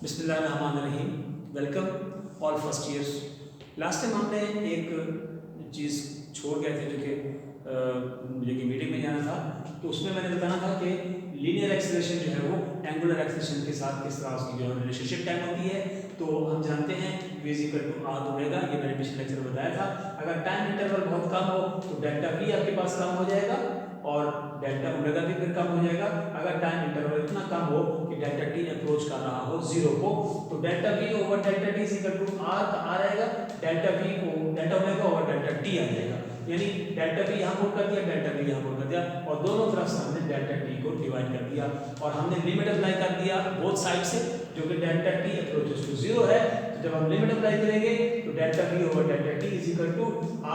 बिस्मिल्लाहिर्रहमानिर्रहीम। Welcome all first years. Last time हमने एक चीज़ छोड़ गए थे जो कि मीटिंग में जाना था, तो उसमें मैंने बताना था कि लीनियर एक्सेलरेशन जो है वो एंगुलर एक्सेलरेशन के साथ किस तरह उसकी जो है रिलेशनशिप टाइम होती है। तो हम जानते हैं v = r ओमेगा, ये मैंने पिछले लेक्चर में बताया था। अगर टाइम इंटरवल बहुत कम हो तो डेल्टा v आपके पास कम हो जाएगा और डेल्टा ओमेगा भी फिर कम हो जाएगा। अगर टाइम इंटरवल इतना कम हो कि डेल्टा t अप्रोच कर रहा हो जीरो को, तो delta v over delta t = r का r आएगा, डेल्टा v को delta omega over delta t आ जाएगा। यानी डेल्टा v यहाँ पुट कर दिया, डेल्टा v यहाँ पुट कर दिया और दोनों तरफ से हमने डेल्टा t को डिवाइड कर दिया और हमने लिमिट अप्लाई कर दिया बोथ साइड से, जो कि delta t approaches to zero है। तो जब हम लिमिट अप्लाई करेंगे तो delta v over delta t =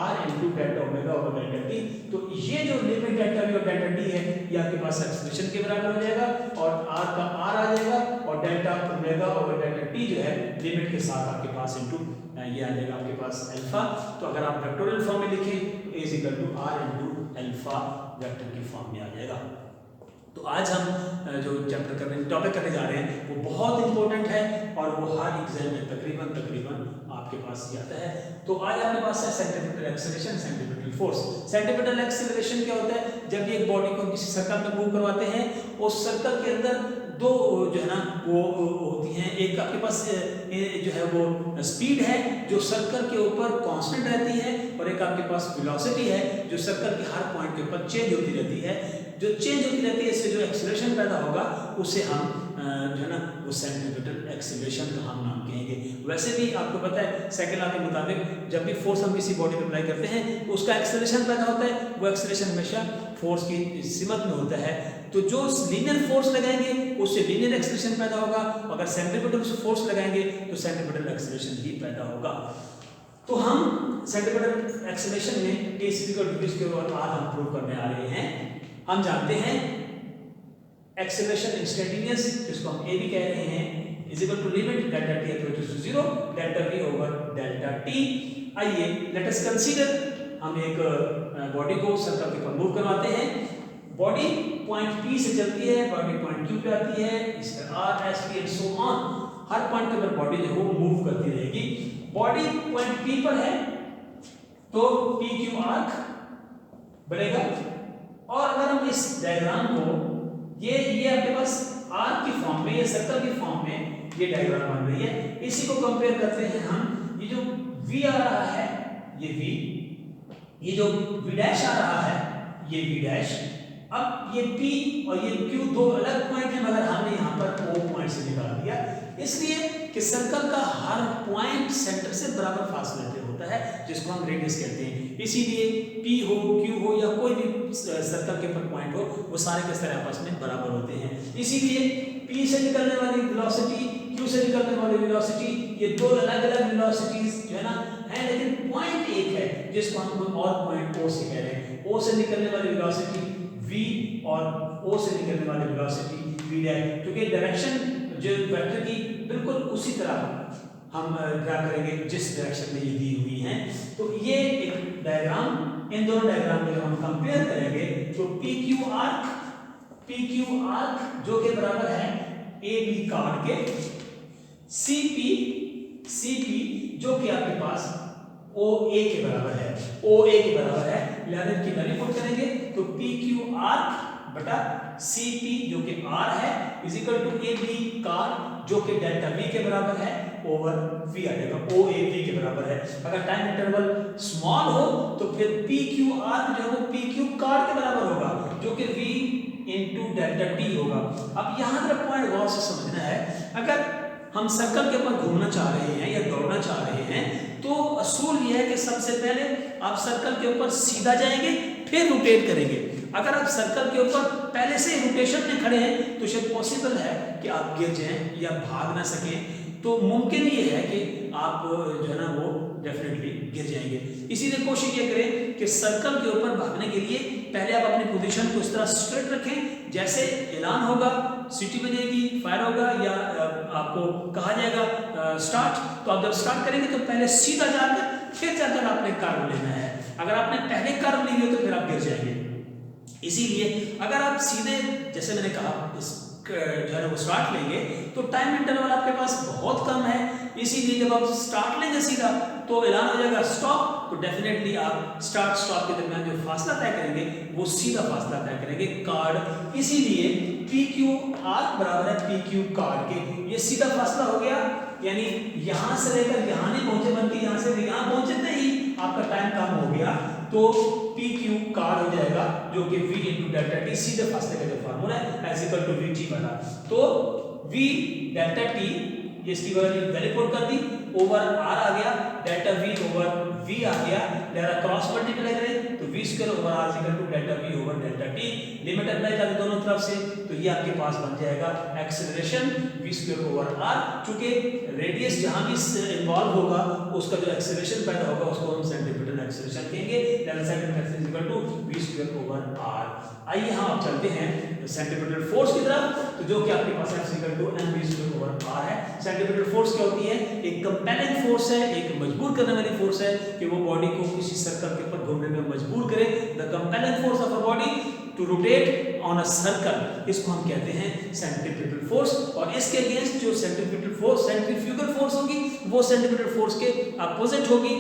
r into delta omega over delta t। तो ये जो लिमिट डेल्टा v और डेल्टा t है ये आपके पास एक्सप्रेशन के बराबर हो जाएगा और r का r आ जाएगा और delta omega over delta t जो है लिमिट के साथ आपके पास इनटू ये आ जाएगा आपके पास अल्फा। तो अगर आप वेक्टोरियल फॉर्म में लिखें तो a = r into alpha vector की फॉर्म में आ जाएगा। तो आज हम जो टॉपिक करने जा रहे हैं वो बहुत इंपॉर्टेंट है और वो हर एग्जाम में तकरीबन आपके पास ही आता है। तो आज आपके पास है centrifugal acceleration, centrifugal force. Centrifugal acceleration क्या होता है? जब ये एक बॉडी को किसी सर्कल में मूव करवाते हैं, उस सर्कल के अंदर दो जो है ना वो होती हैं। एक आपके पास जो है वो स्पीड है जो सर्कल के ऊपर कांस्टेंट रहती है और एक आपके पास वेलोसिटी है जो सर्कल के हर पॉइंट के ऊपर चेंज होती रहती है। जो चेंज होती रहती है इससे जो एक्सेलरेशन पैदा होगा उसे हम जो है ना वो सेंट्रीफ्यूगल एक्सेलरेशन का हम नाम कहेंगे। वैसे भी आपको पता है सेकंड लॉ के मुताबिक जब भी फोर्स हम किसी बॉडी पर अप्लाई करते हैं तो उसका एक्सेलरेशन पैदा होता है, वो एक्सेलरेशन हमेशा फोर्स की सिमत में होता है। तो जो लीनियर फोर्स लगाएंगे उससे लीनियर एक्सेलरेशन पैदा होगा, अगर सेंट्रीफ्यूगल फोर्स लगाएंगे तो सेंट्रीफ्यूगल एक्सेलरेशन ही पैदा होगा। तो हम सेंट्रीफ्यूगल एक्सेलरेशन में t के ऊपर आज हम प्रूव करने आ रहे हैं। हम जानते हैं एक्सेलरेशन इंस्टेंटेनियस, जिसको हम a भी कह रहे हैं, = limit delta t approaches to zero delta v over delta t। आइए लेट अस कंसीडर हम एक बॉडी को सर्कल के ऊपर मूव करवाते हैं। बॉडी पॉइंट P से चलती है, बॉडी पॉइंट Q पे आती है, इसका R S T and so on, her point के ऊपर बॉडी जो है वो मूव करती रहेगी। बॉडी पॉइंट P पर है तो PQ आर्क बनेगा और अगर हम इस डायग्राम को ये आपके पास आर्क की फॉर्म में, ये सर्कल की फॉर्म में ये डायग्राम बन रही है, इसी को कंपेयर करते हैं हम। ये जो V आ रहा है ये V, ये जो V डैश आ रहा है ये V डैश। अब ये P और ये Q दो अलग पॉइंट हैं मगर हमने यहाँ पर O पॉइंट से निकाल दिया, इसलिए कि सर्कल का हर पॉइंट सेंटर से बराबर फासले पे होता है जिसको हम रेडियस कहते हैं। इसीलिए P हो Q हो या कोई भी सर्कल के ऊपर पॉइंट हो वो सारे के सारे आपस में बराबर होते हैं। इसीलिए P से निकलने वाली वेलोसिटी, Q से निकलने वाली वेलोसिटी, ये दो अलग अलग वेलोसिटीज जो है ना है, लेकिन पॉइंट एक है जिसको हम और पॉइंट O से कह रहे हैं। O से निकलने वाली वेलोसिटी v और O से निकलने वाली वेलोसिटी v डैश, क्योंकि डायरेक्शन जो वेक्टर की बिल्कुल उसी तरह हम ड्रा करेंगे जिस डायरेक्शन में ये दी हुई है। तो ये एक डायग्राम, इन दोनों डायग्राम में हम कंपेयर करेंगे तो PQ आर्क जो के बराबर है AB कार्ड के, CP जो कि आपके पास OA के बराबर है, OA के बराबर है। लिहाजा की वैल्यू पुट करेंगे तो PQ आर्क बटा CP जो कि R है = AB कार्ड जो कि डेल्टा V के बराबर है ओवर V आ जाएगा, OAV के बराबर है। अगर टाइम इंटरवल स्मॉल हो तो फिर PQ आर्क जो है वो PQ कार्ड के बराबर होगा जो कि V * डेल्टा T होगा। अब यहाँ पर पॉइंट गौर से समझना है, अगर हम सर्कल के ऊपर घूमना चाह रहे हैं या दौड़ना चाह रहे हैं तो असूल यह है कि सबसे पहले आप सर्कल के ऊपर सीधा जाएंगे फिर रोटेट करेंगे। अगर आप सर्कल के ऊपर पहले से रोटेशन में खड़े हैं तो शायद पॉसिबल है कि आप गिर जाएं या भाग ना सकें, तो मुमकिन ये है कि आप जो है ना वो डेफिनेटली गिर जाएंगे। इसीलिए कोशिश ये करें कि सर्कल के ऊपर भागने के लिए पहले आप अपनी पोजीशन को इस तरह स्ट्रेट रखें, जैसे ऐलान होगा, सीटी बजेगी, फायर होगा या आपको कहा जाएगा स्टार्ट, तो आप जब स्टार्ट करेंगे तो पहले सीधा जाकर फिर जाकर आपने कर्व लेना है। अगर आपने पहले कर्व लिए तो फिर आप गिर जाएंगे। इसीलिए अगर आप सीधे, जैसे मैंने कहा, इस जो है वो स्टार्ट लेंगे तो टाइम इंटरवल आपके पास बहुत कम है, इसीलिए जब आप स्टार्ट लेंगे सीधा तो ऐलान हो जाएगा स्टॉप, तो डेफिनेटली आप स्टार्ट स्टॉप के दरमियान जो फासला तय करेंगे वो सीधा फासला तय करेंगे कार्ड, इसीलिए PQR बराबर है PQ कार्ड के, ये सीधा फासला हो गया, यानी यहां से लेकर यहां नहीं पहुंचे बल्कि यहां से यहां पहुंचते ही आपका टाइम कम हो गया, तो PQ कार्ड हो जाएगा जो कि V × डेल्टा T सीधे फासले का जो फार्मूला है = VT वाला, तो V डेल्टा T ये इसकी वैल्यू पुट कर दी, ओवर R आ गया, डेल्टा V ओवर V आ गया, जरा क्रॉस मल्टीप्लाई करें तो V² over R = delta V over delta T, limit apply कर दोनों तरफ से, तो ये आपके पास बन जाएगा एक्सेलरेशन V² ओवर R, चूंकि रेडियस जहां भी इन्वॉल्व होगा उसका जो एक्सेलरेशन पैदा होगा उसको हम सेंट्रीपिटल एक्सेलरेशन कहेंगे, centripetal acceleration V² over R। आइए हम आप चलते हैं सेंट्रीपिटल फोर्स की तरफ, तो जो कि आपके पास F = mv² ओवर R है। सेंट्रीपिटल फोर्स क्या होती है? एक कंपेलिंग फोर्स है, एक मजबूर करने वाली फोर्स है कि वो बॉडी को किसी सर्कल के ऊपर घूमने में मजबूर करे। The compelling force of a body to rotate on a circle, इसको हम कहते हैं सेंट्रीपिटल फोर्स, और इसके अगेंस्ट जो सेंट्रीपिटल फोर्स सेंट्रीफ्यूगल फोर्स होगी वो सेंट्रीपिटल फोर्स के अपोजिट होगी।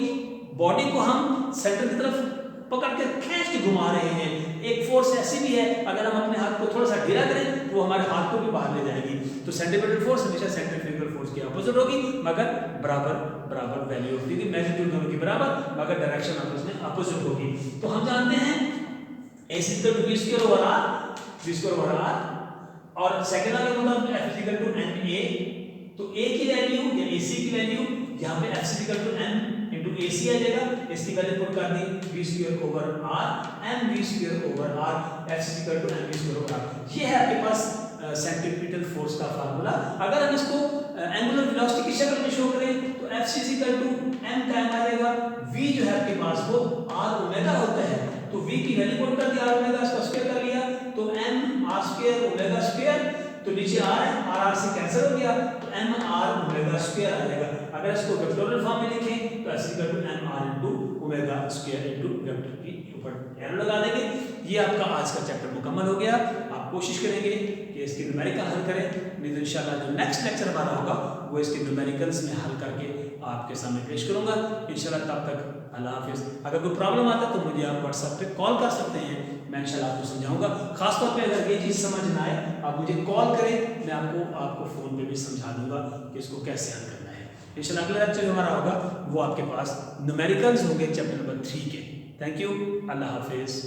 बॉडी को हम सेंटर की तरफ पकड़ के खींच के घुमा रहे हैं, एक फोर्स ऐसी भी है अगर हम अपने हाथ को थोड़ा सा ढीला करें तो वो हमारे हाथ को भी बाहर ले जाएगी, तो सेंट्रीपिटल फोर्स हमेशा सेंट्रीफ्यूगल फोर्स के अपोजिट होगी, मगर बराबर वैल्यू होगी, मैग्नीट्यूड दोनों की बराबर मगर डायरेक्शन आपस में अपोजिट होगी। तो हम जानते हैं A = V² over R, V² over R, और सेकंड वाले मतलब F = ma, तो A की वैल्यू या AC की वैल्यू यहाँ पे F = m × AC आ जाएगा, इसकी वैल्यू पुट कर दी V² over R, mv² over R, F = mv² over R। ये है आपके पास सेंट्रीपिटल फोर्स का फार्मूला। अगर हम इसको एंगुलर वेलोसिटी की शक्ल में शो करें तो F = m का m आ जाएगा, V जो है आपके पास वो R ओमेगा होता है, तो V की वैल्यू पुट कर दी R ओमेगा, इसका स्क्वायर कर लिया तो m R² ओमेगा², तो नीचे R है, R से कैंसिल हो गया तो m R ओमेगा² आ जाएगा। अगर इसको वेक्टोरियल फॉर्म में लिखें तो F = m R × ओमेगा² × वेक्टर की ऊपर एरो लगा देंगे। ये आपका आज का चैप्टर मुकम्मल हो गया। आप कोशिश करेंगे कि इसके न्यूमेरिकल हल करें, नहीं तो इंशाल्लाह जो नेक्स्ट लेक्चर हमारा होगा वो इसके न्यूमेरिकल्स में हल करके आपके सामने पेश करूंगा इंशाल्लाह। तब तक अल्लाह हाफिज़। अगर कोई प्रॉब्लम आता है तो मुझे आप व्हाट्सएप पे कॉल कर सकते हैं, मैं इंशाल्लाह आपको समझाऊंगा। खासतौर पे अगर ये चीज़ समझ ना आए आप मुझे कॉल करें, मैं आपको फ़ोन पे भी समझा दूंगा कि इसको कैसे हल करना है। इंशाल्लाह अगला लेक्चर हमारा होगा वो आपके पास न्यूमेरिकल्स होंगे चैप्टर नंबर 3 के। थैंक यू, अल्लाह हाफिज़।